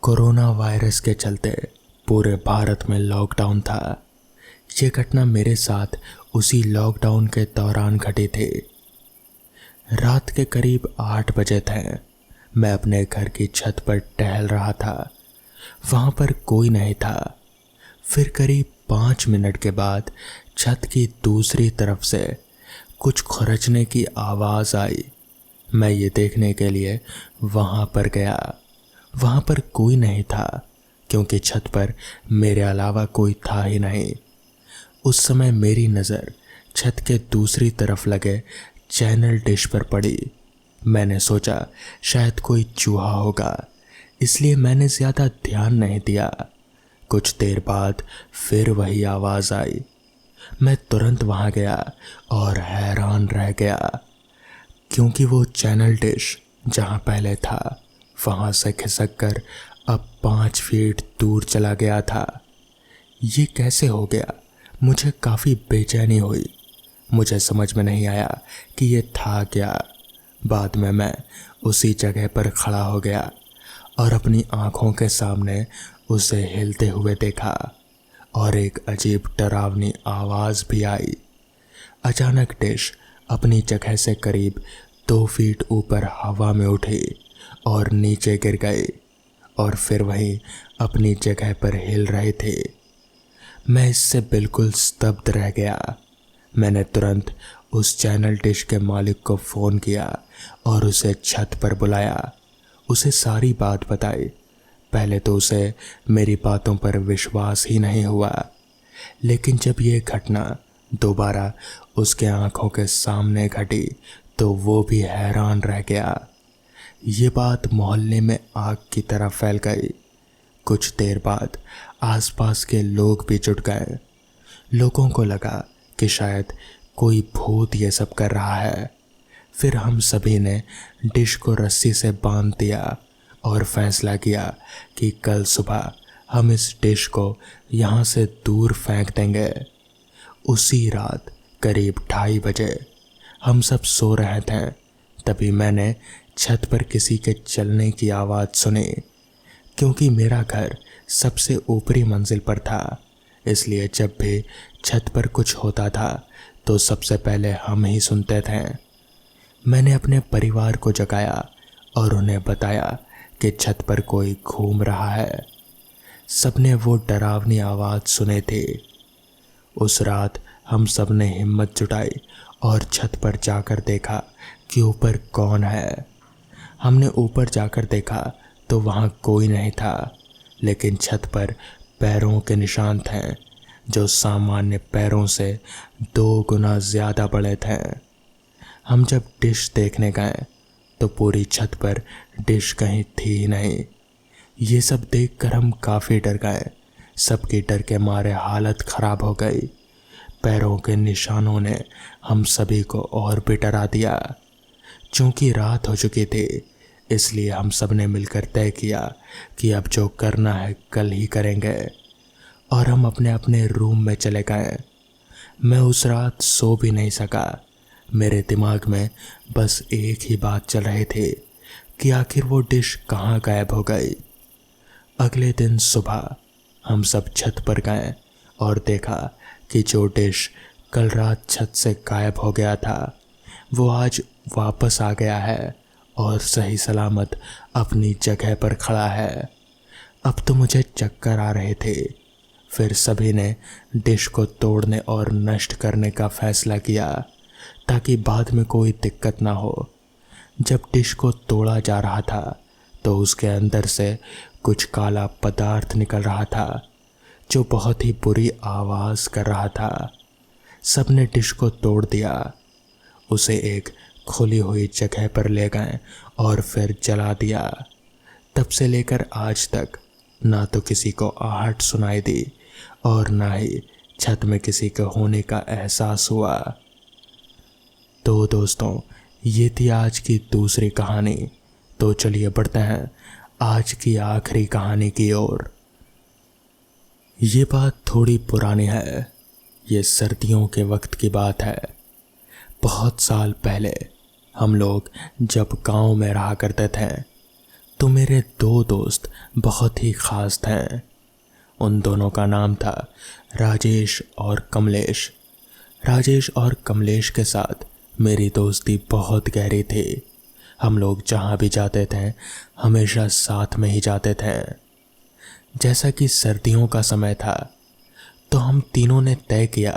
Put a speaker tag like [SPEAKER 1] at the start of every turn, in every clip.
[SPEAKER 1] Corona virus के चलते पूरे भारत में लॉकडाउन था। ये घटना मेरे साथ उसी लॉकडाउन के दौरान घटी थी। रात के करीब 8 बजे थे। मैं अपने घर की छत पर टहल रहा था। वहाँ पर कोई नहीं था। फिर करीब 5 मिनट के बाद छत की दूसरी तरफ से कुछ खरचने की आवाज़ आई। मैं ये देखने के लिए वहाँ पर गया। वहाँ पर कोई नहीं था क्योंकि छत पर मेरे अलावा कोई था ही नहीं। उस समय मेरी नज़र छत के दूसरी तरफ लगे चैनल डिश पर पड़ी। मैंने सोचा शायद कोई चूहा होगा, इसलिए मैंने ज़्यादा ध्यान नहीं दिया। कुछ देर बाद फिर वही आवाज़ आई। मैं तुरंत वहाँ गया और हैरान रह गया क्योंकि वो चैनल डिश जहाँ पहले था वहाँ से खिसक कर अब 5 फीट दूर चला गया था। ये कैसे हो गया? मुझे काफ़ी बेचैनी हुई। मुझे समझ में नहीं आया कि ये था क्या। बाद में मैं उसी जगह पर खड़ा हो गया और अपनी आँखों के सामने उसे हिलते हुए देखा और एक अजीब डरावनी आवाज़ भी आई। अचानक डिश अपनी जगह से करीब 2 फीट ऊपर हवा में उठी और नीचे गिर गई और फिर वहीं अपनी जगह पर हिल रहे थे। मैं इससे बिल्कुल स्तब्ध रह गया। मैंने तुरंत उस चैनल डिश के मालिक को फ़ोन किया और उसे छत पर बुलाया। उसे सारी बात बताई। पहले तो उसे मेरी बातों पर विश्वास ही नहीं हुआ, लेकिन जब ये घटना दोबारा उसके आंखों के सामने घटी तो वो भी हैरान रह गया। ये बात मोहल्ले में आग की तरह फैल गई। कुछ देर बाद आसपास के लोग भी जुट गए। लोगों को लगा कि शायद कोई भूत ये सब कर रहा है। फिर हम सभी ने डिश को रस्सी से बांध दिया और फैसला किया कि कल सुबह हम इस डिश को यहाँ से दूर फेंक देंगे। उसी रात करीब 2:30 बजे हम सब सो रहे थे, तभी मैंने छत पर किसी के चलने की आवाज़ सुनी। क्योंकि मेरा घर सबसे ऊपरी मंजिल पर था, इसलिए जब भी छत पर कुछ होता था तो सबसे पहले हम ही सुनते थे। मैंने अपने परिवार को जगाया और उन्हें बताया कि छत पर कोई घूम रहा है। सबने वो डरावनी आवाज़ सुनी थी। उस रात हम सब ने हिम्मत जुटाई और छत पर जाकर देखा कि ऊपर कौन है। हमने ऊपर जाकर देखा तो वहाँ कोई नहीं था, लेकिन छत पर पैरों के निशान थे जो सामान्य पैरों से 2 गुना ज़्यादा बड़े थे। हम जब डिश देखने गए तो पूरी छत पर डिश कहीं थी ही नहीं। ये सब देखकर हम काफ़ी डर गए। सबकी डर के मारे हालत ख़राब हो गई। पैरों के निशानों ने हम सभी को और भी डरा दिया। चूँकि रात हो चुकी थी, इसलिए हम सब ने मिलकर तय किया कि अब जो करना है कल ही करेंगे और हम अपने अपने रूम में चले गए। मैं उस रात सो भी नहीं सका। मेरे दिमाग में बस एक ही बात चल रही थी कि आखिर वो डिश कहाँ गायब हो गई। अगले दिन सुबह हम सब छत पर गए और देखा कि जो डिश कल रात छत से गायब हो गया था वो आज वापस आ गया है और सही सलामत अपनी जगह पर खड़ा है। अब तो मुझे चक्कर आ रहे थे। फिर सभी ने डिश को तोड़ने और नष्ट करने का फैसला किया ताकि बाद में कोई दिक्कत ना हो। जब डिश को तोड़ा जा रहा था तो उसके अंदर से कुछ काला पदार्थ निकल रहा था जो बहुत ही बुरी आवाज़ कर रहा था। सबने डिश को तोड़ दिया, उसे एक खुली हुई जगह पर ले गए और फिर जला दिया। तब से लेकर आज तक ना तो किसी को आहट सुनाई दी और ना ही छत में किसी के होने का एहसास हुआ। तो दोस्तों, ये थी आज की दूसरी कहानी। तो चलिए बढ़ते हैं आज की आखिरी कहानी की ओर। ये बात थोड़ी पुरानी है। ये सर्दियों के वक्त की बात है। बहुत साल पहले हम लोग जब गांव में रहा करते थे तो मेरे दो दोस्त बहुत ही खास थे। उन दोनों का नाम था राजेश और कमलेश। राजेश और कमलेश के साथ मेरी दोस्ती बहुत गहरी थी। हम लोग जहाँ भी जाते थे हमेशा साथ में ही जाते थे। जैसा कि सर्दियों का समय था तो हम तीनों ने तय किया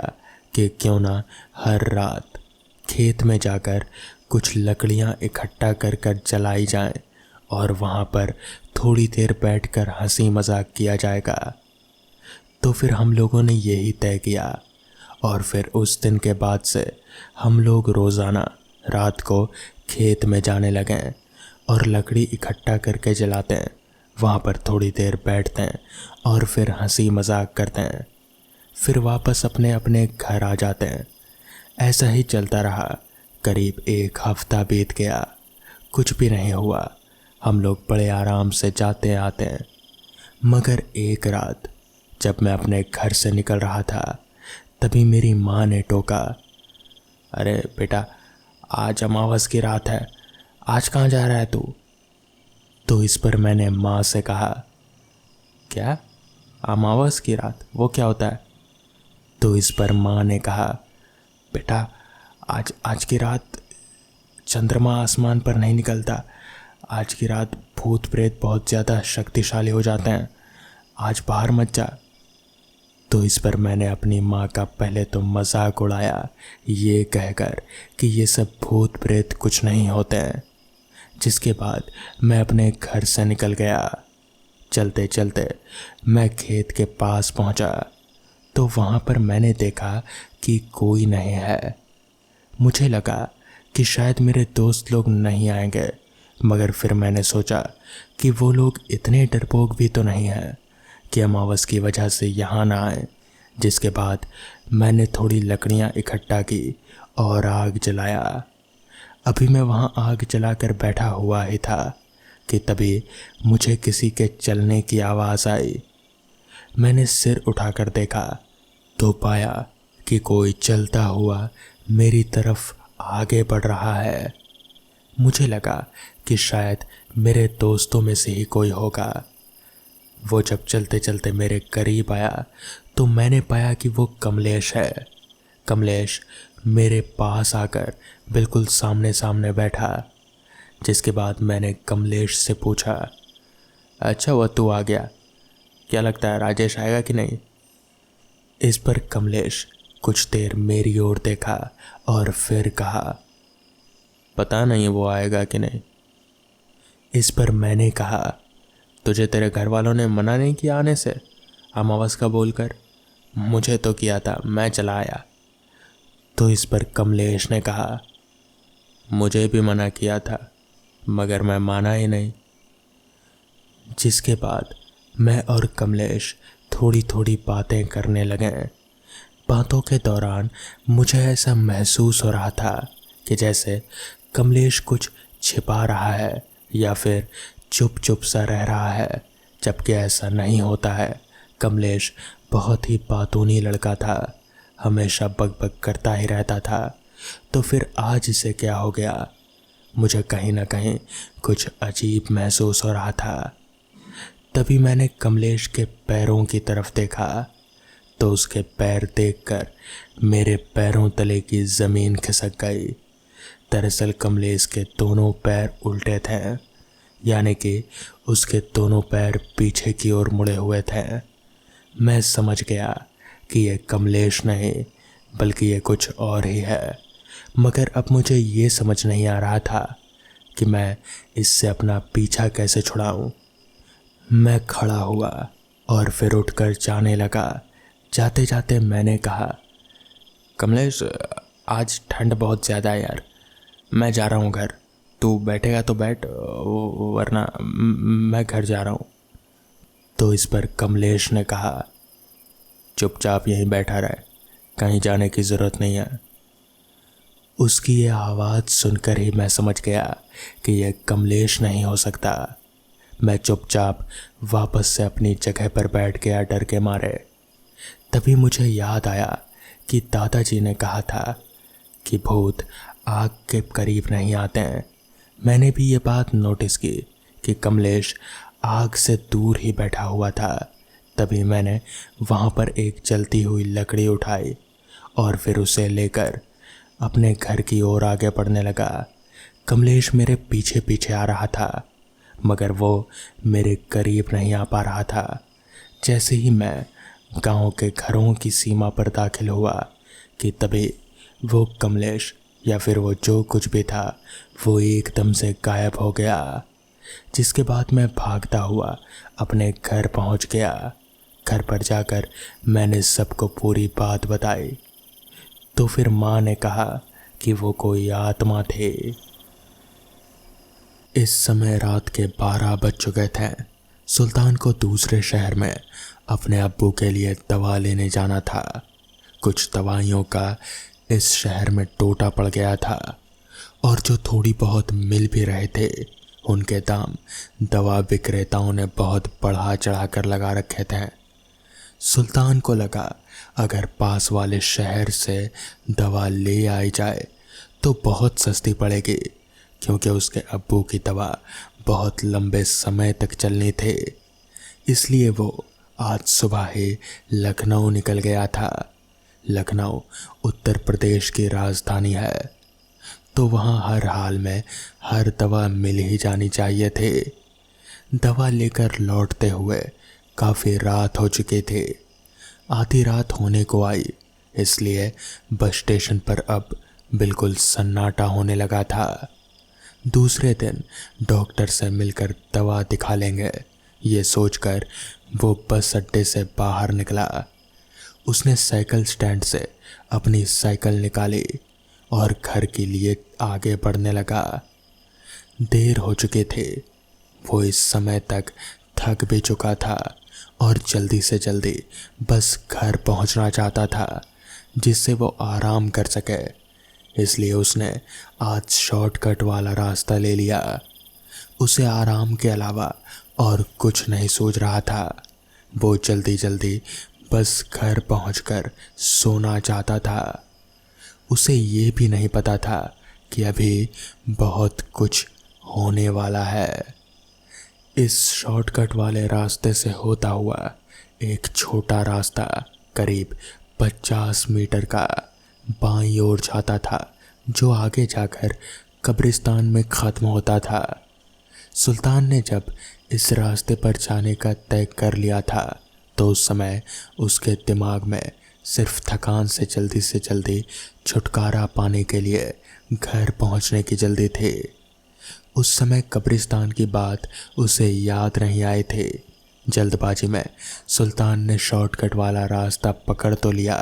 [SPEAKER 1] कि क्यों ना हर रात खेत में जाकर कुछ लकड़ियाँ इकट्ठा कर कर जलाई जाएं और वहाँ पर थोड़ी देर बैठकर हंसी मजाक किया जाएगा। तो फिर हम लोगों ने यही तय किया और फिर उस दिन के बाद से हम लोग रोज़ाना रात को खेत में जाने लगे और लकड़ी इकट्ठा करके जलाते हैं, वहाँ पर थोड़ी देर बैठते हैं और फिर हंसी मजाक करते हैं, फिर वापस अपने अपने घर आ जाते हैं। ऐसा ही चलता रहा। करीब 1 हफ्ता बीत गया, कुछ भी नहीं हुआ। हम लोग बड़े आराम से जाते आते हैं। मगर एक रात जब मैं अपने घर से निकल रहा था तभी मेरी माँ ने टोका, अरे बेटा, आज अमावस की रात है, आज कहाँ जा रहा है तू? तो इस पर मैंने माँ से कहा, क्या अमावस की रात, वो क्या होता है? तो इस पर माँ ने कहा, बेटा आज की रात चंद्रमा आसमान पर नहीं निकलता। आज की रात भूत प्रेत बहुत ज़्यादा शक्तिशाली हो जाते हैं, आज बाहर मत जा। तो इस पर मैंने अपनी माँ का पहले तो मजाक उड़ाया ये कहकर कि ये सब भूत प्रेत कुछ नहीं होते हैं। जिसके बाद मैं अपने घर से निकल गया। चलते चलते मैं खेत के पास पहुँचा तो वहाँ पर मैंने देखा कि कोई नहीं है। मुझे लगा कि शायद मेरे दोस्त लोग नहीं आएंगे, मगर फिर मैंने सोचा कि वो लोग इतने डरपोक भी तो नहीं हैं कि अमावस की वजह से यहाँ ना आए। जिसके बाद मैंने थोड़ी लकड़ियाँ इकट्ठा की और आग जलाया। अभी मैं वहाँ आग जलाकर बैठा हुआ ही था कि तभी मुझे किसी के चलने की आवाज़ आई। मैंने सिर उठाकर देखा तो पाया कि कोई चलता हुआ मेरी तरफ आगे बढ़ रहा है। मुझे लगा कि शायद मेरे दोस्तों में से ही कोई होगा। वो जब चलते चलते मेरे करीब आया तो मैंने पाया कि वो कमलेश है। कमलेश मेरे पास आकर बिल्कुल सामने सामने बैठा। जिसके बाद मैंने कमलेश से पूछा, अच्छा वो तू आ गया, क्या लगता है राजेश आएगा कि नहीं? इस पर कमलेश कुछ देर मेरी ओर देखा और फिर कहा, पता नहीं वो आएगा कि नहीं। इस पर मैंने कहा, तुझे तेरे घर वालों ने मना नहीं किया आने से अमावस का बोलकर? मुझे तो किया था, मैं चला आया। तो इस पर कमलेश ने कहा, मुझे भी मना किया था मगर मैं माना ही नहीं। जिसके बाद मैं और कमलेश थोड़ी थोड़ी बातें करने लगे। बातों के दौरान मुझे ऐसा महसूस हो रहा था कि जैसे कमलेश कुछ छिपा रहा है या फिर चुप चुप सा रह रहा है, जबकि ऐसा नहीं होता है। कमलेश बहुत ही बातूनी लड़का था, हमेशा बकबक करता ही रहता था। तो फिर आज इसे क्या हो गया? मुझे कहीं ना कहीं कुछ अजीब महसूस हो रहा था। तभी मैंने कमलेश के पैरों की तरफ देखा तो उसके पैर देखकर मेरे पैरों तले की ज़मीन खिसक गई। दरअसल कमलेश के दोनों पैर उल्टे थे, यानी कि उसके दोनों पैर पीछे की ओर मुड़े हुए थे। मैं समझ गया कि यह कमलेश नहीं बल्कि ये कुछ और ही है, मगर अब मुझे ये समझ नहीं आ रहा था कि मैं इससे अपना पीछा कैसे छुड़ाऊं। मैं खड़ा हुआ और फिर उठकर जाने लगा। जाते जाते मैंने कहा, कमलेश आज ठंड बहुत ज़्यादा है यार, मैं जा रहा हूँ घर, तू बैठेगा तो बैठ वरना मैं घर जा रहा हूँ। तो इस पर कमलेश ने कहा, चुपचाप यहीं बैठा रहे, कहीं जाने की ज़रूरत नहीं है। उसकी ये आवाज़ सुनकर ही मैं समझ गया कि यह कमलेश नहीं हो सकता। मैं चुपचाप वापस से अपनी जगह पर बैठ गया डर के मारे। तभी मुझे याद आया कि दादाजी ने कहा था कि भूत आग के करीब नहीं आते हैं। मैंने भी ये बात नोटिस की कि कमलेश आग से दूर ही बैठा हुआ था। तभी मैंने वहाँ पर एक जलती हुई लकड़ी उठाई और फिर उसे लेकर अपने घर की ओर आगे बढ़ने लगा। कमलेश मेरे पीछे पीछे आ रहा था, मगर वो मेरे करीब नहीं आ पा रहा था। जैसे ही मैं गांव के घरों की सीमा पर दाखिल हुआ कि तभी वो कमलेश या फिर वो जो कुछ भी था वो एकदम से गायब हो गया। जिसके बाद मैं भागता हुआ अपने घर पहुंच गया। घर पर जाकर मैंने सबको पूरी बात बताई तो फिर माँ ने कहा कि वो कोई आत्मा थे। इस समय रात के 12 बज चुके थे। सुल्तान को दूसरे शहर में अपने अब्बू के लिए दवा लेने जाना था। कुछ दवाइयों का इस शहर में टोटा पड़ गया था और जो थोड़ी बहुत मिल भी रहे थे उनके दाम दवा विक्रेताओं ने बहुत बढ़ा चढ़ा कर लगा रखे थे। सुल्तान को लगा अगर पास वाले शहर से दवा ले आई जाए तो बहुत सस्ती पड़ेगी, क्योंकि उसके अब्बू की दवा बहुत लंबे समय तक चलनी थी। इसलिए वो आज सुबह ही लखनऊ निकल गया था। लखनऊ उत्तर प्रदेश की राजधानी है, तो वहाँ हर हाल में हर दवा मिल ही जानी चाहिए थी। दवा लेकर लौटते हुए काफ़ी रात हो चुकी थी। आधी रात होने को आई, इसलिए बस स्टेशन पर अब बिल्कुल सन्नाटा होने लगा था। दूसरे दिन डॉक्टर से मिलकर दवा दिखा लेंगे, ये सोचकर वो बस अड्डे से बाहर निकला। उसने साइकिल स्टैंड से अपनी साइकिल निकाली और घर के लिए आगे बढ़ने लगा। देर हो चुकी थी। वो इस समय तक थक भी चुका था और जल्दी से जल्दी बस घर पहुंचना चाहता था, जिससे वो आराम कर सके। इसलिए उसने आज शॉर्टकट वाला रास्ता ले लिया। उसे आराम के अलावा और कुछ नहीं सूझ रहा था। वो जल्दी जल्दी बस घर पहुंचकर सोना चाहता था। उसे ये भी नहीं पता था कि अभी बहुत कुछ होने वाला है। इस शॉर्टकट वाले रास्ते से होता हुआ एक छोटा रास्ता करीब 50 मीटर का बाईं ओर जाता था, जो आगे जाकर कब्रिस्तान में ख़त्म होता था। सुल्तान ने जब इस रास्ते पर जाने का तय कर लिया था तो उस समय उसके दिमाग में सिर्फ थकान से जल्दी छुटकारा पाने के लिए घर पहुंचने की जल्दी थी। उस समय कब्रिस्तान की बात उसे याद नहीं आई थी। जल्दबाजी में सुल्तान ने शॉर्टकट वाला रास्ता पकड़ तो लिया,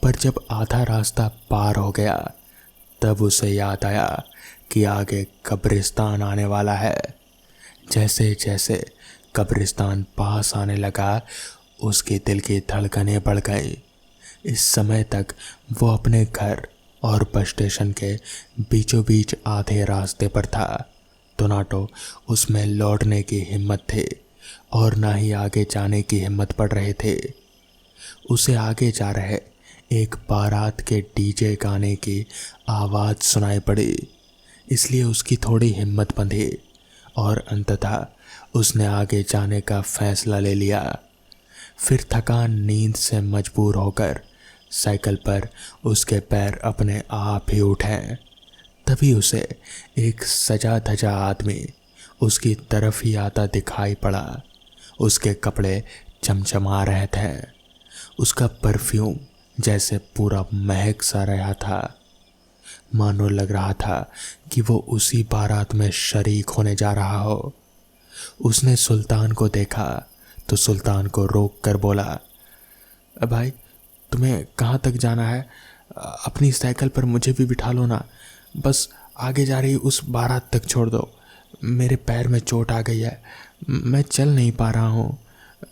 [SPEAKER 1] पर जब आधा रास्ता पार हो गया तब उसे याद आया कि आगे कब्रिस्तान आने वाला है। जैसे जैसे कब्रिस्तान पास आने लगा उसके दिल की धड़कनें बढ़ गईं। इस समय तक वो अपने घर और बस स्टेशन के बीचों बीच आधे रास्ते पर था, तो ना तो उसमें लौटने की हिम्मत थी और ना ही आगे जाने की हिम्मत पड़ रहे थे। उसे आगे जा रहे एक बारात के डीजे गाने की आवाज़ सुनाई पड़ी, इसलिए उसकी थोड़ी हिम्मत बंधी और अंततः उसने आगे जाने का फैसला ले लिया। फिर थकान नींद से मजबूर होकर साइकिल पर उसके पैर अपने आप ही उठे। तभी उसे एक सजा धजा आदमी उसकी तरफ ही आता दिखाई पड़ा। उसके कपड़े चमचमा रहे थे। उसका परफ्यूम जैसे पूरा महक सा रहा था। मानो लग रहा था कि वो उसी बारात में शरीक होने जा रहा हो। उसने सुल्तान को देखा तो सुल्तान को रोक कर बोला, भाई तुम्हें कहाँ तक जाना है? अपनी साइकिल पर मुझे भी बिठा लो ना, बस आगे जा रही उस बारात तक छोड़ दो। मेरे पैर में चोट आ गई है, मैं चल नहीं पा रहा हूँ,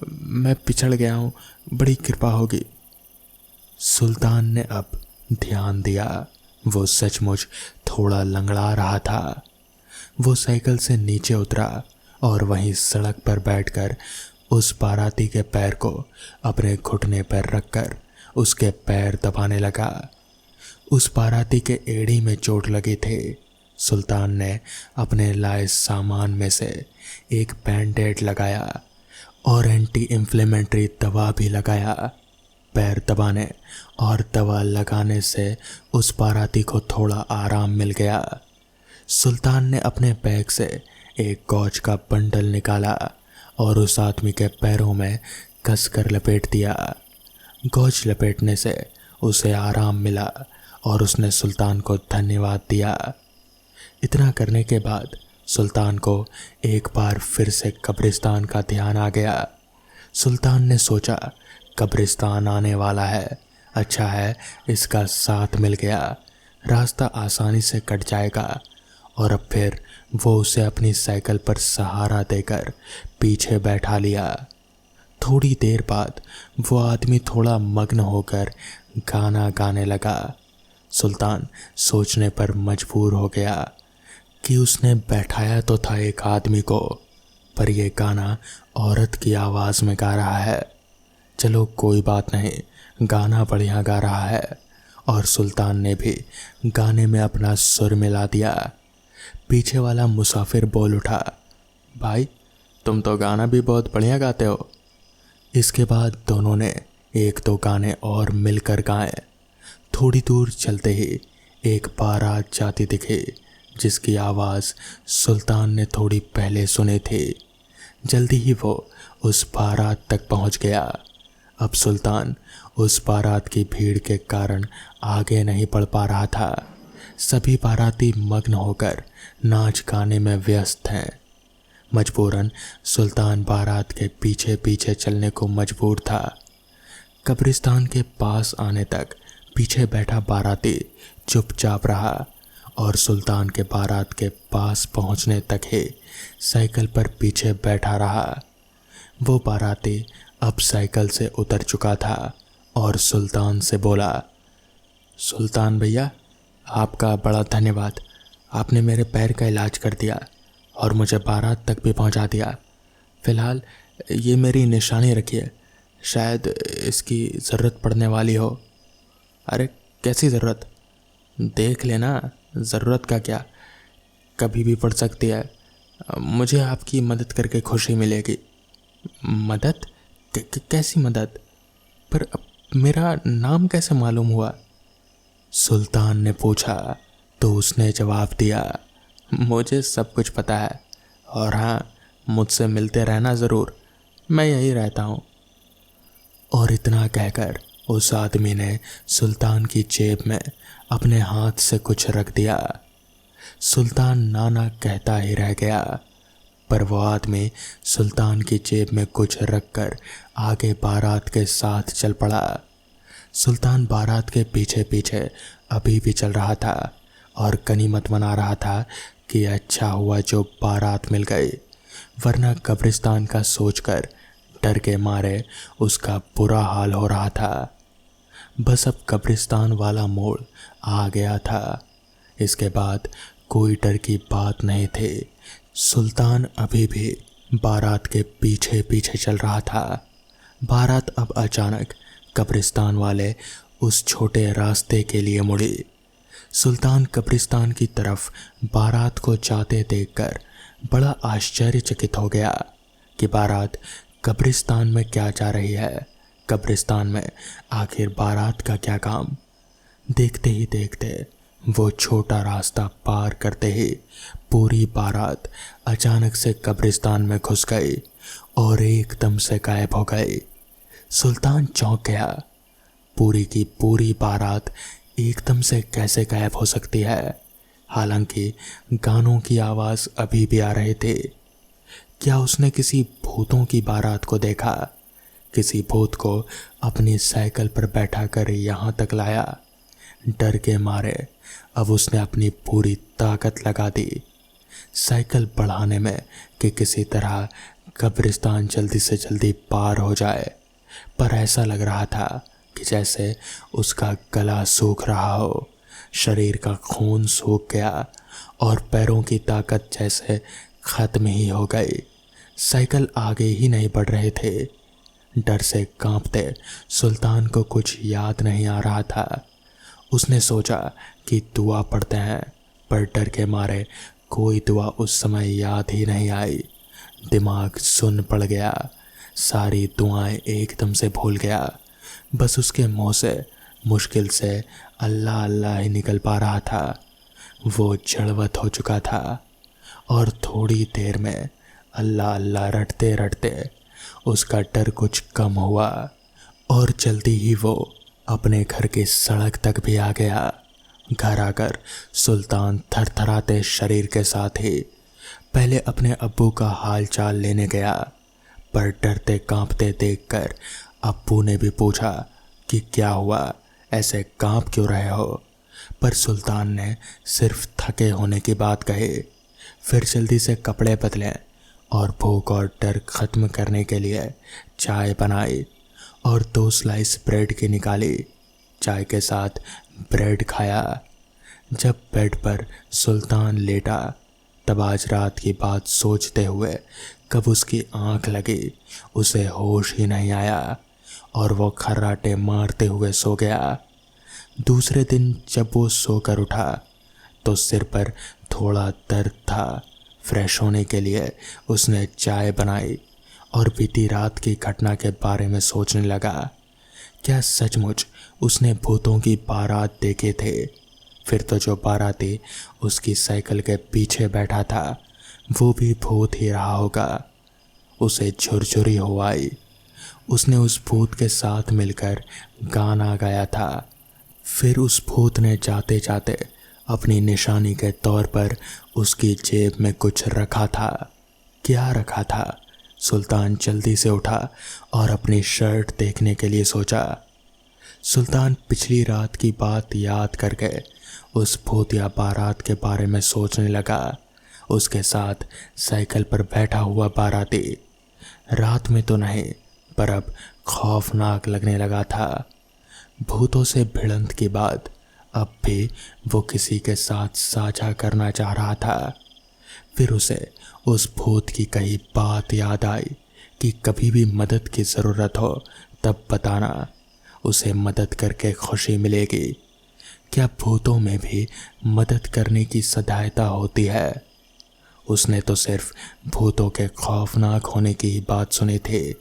[SPEAKER 1] मैं पिछड़ गया हूँ, बड़ी कृपा होगी। सुल्तान ने अब ध्यान दिया, वो सचमुच थोड़ा लंगड़ा रहा था। वो साइकिल से नीचे उतरा और वहीं सड़क पर बैठकर उस बाराती के पैर को अपने घुटने पर रखकर उसके पैर दबाने लगा। उस बाराती के एड़ी में चोट लगी थी। सुल्तान ने अपने लाए सामान में से एक बैंडेड लगाया और एंटी इन्फ्लेमेटरी दवा भी लगाया। पैर दबाने और दवा लगाने से उस बाराती को थोड़ा आराम मिल गया। सुल्तान ने अपने बैग से एक गौज का बंडल निकाला और उस आदमी के पैरों में कसकर लपेट दिया। गौज लपेटने से उसे आराम मिला और उसने सुल्तान को धन्यवाद दिया। इतना करने के बाद सुल्तान को एक बार फिर से कब्रिस्तान का ध्यान आ गया। सुल्तान ने सोचा, कब्रिस्तान आने वाला है, अच्छा है इसका साथ मिल गया, रास्ता आसानी से कट जाएगा। और अब फिर वो उसे अपनी साइकिल पर सहारा देकर पीछे बैठा लिया। थोड़ी देर बाद वो आदमी थोड़ा मग्न होकर गाना गाने लगा। सुल्तान सोचने पर मजबूर हो गया कि उसने बैठाया तो था एक आदमी को, पर यह गाना औरत की आवाज़ में गा रहा है। चलो कोई बात नहीं, गाना बढ़िया गा रहा है। और सुल्तान ने भी गाने में अपना सुर मिला दिया। पीछे वाला मुसाफिर बोल उठा, भाई तुम तो गाना भी बहुत बढ़िया गाते हो। इसके बाद दोनों ने एक दो गाने और मिलकर गाए। थोड़ी दूर चलते ही एक बारात जाती दिखी, जिसकी आवाज़ सुल्तान ने थोड़ी पहले सुनी थी। जल्दी ही वो उस बारात तक पहुंच गया। अब सुल्तान उस बारात की भीड़ के कारण आगे नहीं बढ़ पा रहा था। सभी बाराती मग्न होकर नाच गाने में व्यस्त हैं। मजबूरन सुल्तान बारात के पीछे पीछे चलने को मजबूर था। कब्रिस्तान के पास आने तक पीछे बैठा बाराती चुपचाप रहा और सुल्तान के बारात के पास पहुंचने तक ही साइकिल पर पीछे बैठा रहा। वो बाराती अब साइकिल से उतर चुका था और सुल्तान से बोला, सुल्तान भैया आपका बड़ा धन्यवाद, आपने मेरे पैर का इलाज कर दिया और मुझे बारात तक भी पहुंचा दिया। फ़िलहाल ये मेरी निशानी रखिए, शायद इसकी ज़रूरत पड़ने वाली हो। अरे कैसी ज़रूरत, देख लेना, ज़रूरत का क्या, कभी भी पड़ सकती है। मुझे आपकी मदद करके खुशी मिलेगी। मदद? कैसी मदद? पर मेरा नाम कैसे मालूम हुआ? सुल्तान ने पूछा तो उसने जवाब दिया, मुझे सब कुछ पता है और हाँ, मुझसे मिलते रहना ज़रूर, मैं यहीं रहता हूँ। और इतना कहकर उस आदमी ने सुल्तान की जेब में अपने हाथ से कुछ रख दिया। सुल्तान नाना कहता ही रह गया, पर वो आदमी सुल्तान की जेब में कुछ रखकर आगे बारात के साथ चल पड़ा। सुल्तान बारात के पीछे पीछे अभी भी चल रहा था और गनीमत मना रहा था कि अच्छा हुआ जो बारात मिल गई, वरना कब्रिस्तान का सोचकर डर के मारे उसका बुरा हाल हो रहा था। बस अब कब्रिस्तान वाला मोड़ आ गया था। इसके बाद कोई डर की बात नहीं थी। सुल्तान अभी भी बारात के पीछे पीछे चल रहा था। बारात अब अचानक कब्रिस्तान वाले उस छोटे रास्ते के लिए मुड़ी। सुल्तान कब्रिस्तान की तरफ बारात को जाते देखकर बड़ा आश्चर्यचकित हो गया कि बारात कब्रिस्तान में क्या जा रही है। कब्रिस्तान में आखिर बारात का क्या काम? देखते ही देखते वो छोटा रास्ता पार करते ही पूरी बारात अचानक से कब्रिस्तान में घुस गई और एकदम से गायब हो गई। सुल्तान चौंक गया। पूरी की पूरी बारात एकदम से कैसे गायब हो सकती है? हालांकि गानों की आवाज़ अभी भी आ रहे थे। क्या उसने किसी भूतों की बारात को देखा? किसी भूत को अपनी साइकिल पर बैठा कर यहाँ तक लाया? डर के मारे अब उसने अपनी पूरी ताकत लगा दी साइकिल बढ़ाने में कि किसी तरह कब्रिस्तान जल्दी से जल्दी पार हो जाए। पर ऐसा लग रहा था कि जैसे उसका गला सूख रहा हो, शरीर का खून सूख गया और पैरों की ताकत जैसे ख़त्म ही हो गई। साइकिल आगे ही नहीं बढ़ रहे थे। डर से कांपते सुल्तान को कुछ याद नहीं आ रहा था। उसने सोचा कि दुआ पढ़ते हैं, पर डर के मारे कोई दुआ उस समय याद ही नहीं आई। दिमाग सुन्न पड़ गया, सारी दुआएं एकदम से भूल गया। बस उसके मुंह से मुश्किल से अल्लाह अल्लाह ही निकल पा रहा था। वो जड़वत हो चुका था और थोड़ी देर में अल्लाह अल्लाह रटते रटते उसका डर कुछ कम हुआ और जल्दी ही वो अपने घर की सड़क तक भी आ गया। घर आकर सुल्तान थरथराते शरीर के साथ ही पहले अपने अब्बू का हाल चाल लेने गया, पर डरते कांपते देखकर अब्बू ने भी पूछा कि क्या हुआ, ऐसे कांप क्यों रहे हो। पर सुल्तान ने सिर्फ थके होने की बात कही। फिर जल्दी से कपड़े बदले और भूख और डर ख़त्म करने के लिए चाय बनाई और 2 स्लाइस ब्रेड की निकाली। चाय के साथ ब्रेड खाया। जब बेड पर सुल्तान लेटा तब आज रात की बात सोचते हुए कब उसकी आंख लगी उसे होश ही नहीं आया और वो खर्राटे मारते हुए सो गया। दूसरे दिन जब वो सोकर उठा तो सिर पर थोड़ा दर्द था। फ्रेश होने के लिए उसने चाय बनाई और बीती रात की घटना के बारे में सोचने लगा। क्या सचमुच उसने भूतों की बारात देखे थे? फिर तो जो बाराती उसकी साइकिल के पीछे बैठा था वो भी भूत ही रहा होगा। उसे झुरझुरी हो आई। उसने उस भूत के साथ मिलकर गाना गाया था। फिर उस भूत ने जाते जाते अपनी निशानी के तौर पर उसकी जेब में कुछ रखा था। क्या रखा था? सुल्तान जल्दी से उठा और अपनी शर्ट देखने के लिए सोचा। सुल्तान पिछली रात की बात याद करके उस भूतिया बारात के बारे में सोचने लगा। उसके साथ साइकिल पर बैठा हुआ बाराती रात में तो नहीं पर अब खौफनाक लगने लगा था। भूतों से भिड़ंत के बाद अब भी वो किसी के साथ साझा करना चाह रहा था। फिर उसे उस भूत की कही बात याद आई कि कभी भी मदद की ज़रूरत हो तब बताना, उसे मदद करके खुशी मिलेगी। क्या भूतों में भी मदद करने की सहायता होती है? उसने तो सिर्फ भूतों के खौफनाक होने की ही बात सुनी थी।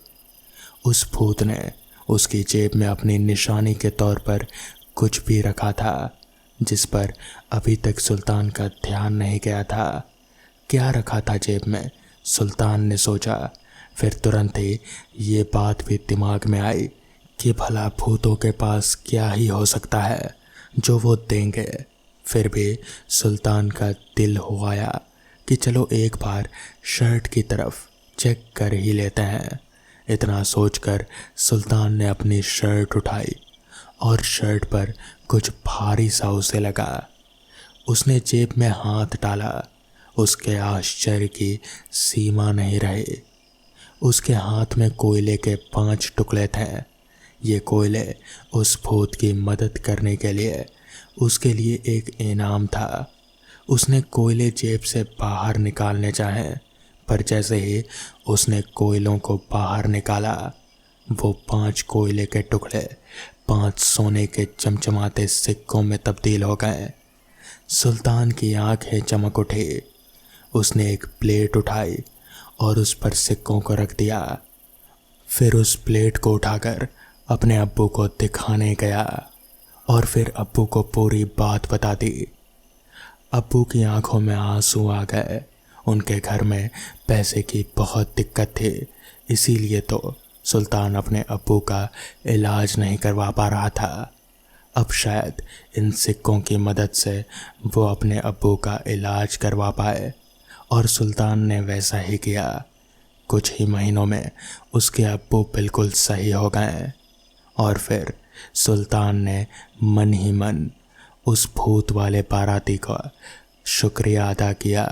[SPEAKER 1] उस भूत ने उसकी जेब में अपनी निशानी के तौर पर कुछ भी रखा था जिस पर अभी तक सुल्तान का ध्यान नहीं गया था। क्या रखा था जेब में? सुल्तान ने सोचा। फिर तुरंत ही ये बात भी दिमाग में आई कि भला भूतों के पास क्या ही हो सकता है जो वो देंगे। फिर भी सुल्तान का दिल हो आया कि चलो एक बार शर्ट की तरफ चेक कर ही लेते हैं। इतना सोचकर सुल्तान ने अपनी शर्ट उठाई और शर्ट पर कुछ भारी सा उसे लगा। उसने जेब में हाथ डाला। उसके आश्चर्य की सीमा नहीं रही। उसके हाथ में कोयले के 5 टुकड़े थे। ये कोयले उस भूत की मदद करने के लिए उसके लिए एक इनाम था। उसने कोयले जेब से बाहर निकालने चाहे, पर जैसे ही उसने कोयलों को बाहर निकाला वो 5 कोयले के टुकड़े 5 सोने के चमचमाते सिक्कों में तब्दील हो गए। सुल्तान की आंखें चमक उठी। उसने एक प्लेट उठाई और उस पर सिक्कों को रख दिया। फिर उस प्लेट को उठाकर अपने अब्बू को दिखाने गया और फिर अब्बू को पूरी बात बता दी। अब्बू की आंखों में आंसू आ गए। उनके घर में पैसे की बहुत दिक्कत थी, इसीलिए तो सुल्तान अपने अब्बू का इलाज नहीं करवा पा रहा था। अब शायद इन सिक्कों की मदद से वो अपने अब्बू का इलाज करवा पाए और सुल्तान ने वैसा ही किया। कुछ ही महीनों में उसके अब्बू बिल्कुल सही हो गए और फिर सुल्तान ने मन ही मन उस भूत वाले बाराती का शुक्रिया अदा किया।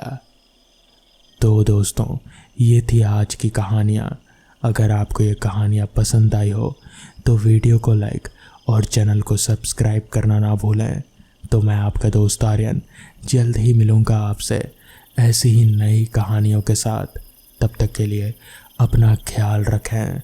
[SPEAKER 1] तो दोस्तों, ये थी आज की कहानियाँ। अगर आपको ये कहानियाँ पसंद आई हो तो वीडियो को लाइक और चैनल को सब्सक्राइब करना ना भूलें। तो मैं आपका दोस्त आर्यन जल्द ही मिलूँगा आपसे ऐसी ही नई कहानियों के साथ। तब तक के लिए अपना ख्याल रखें।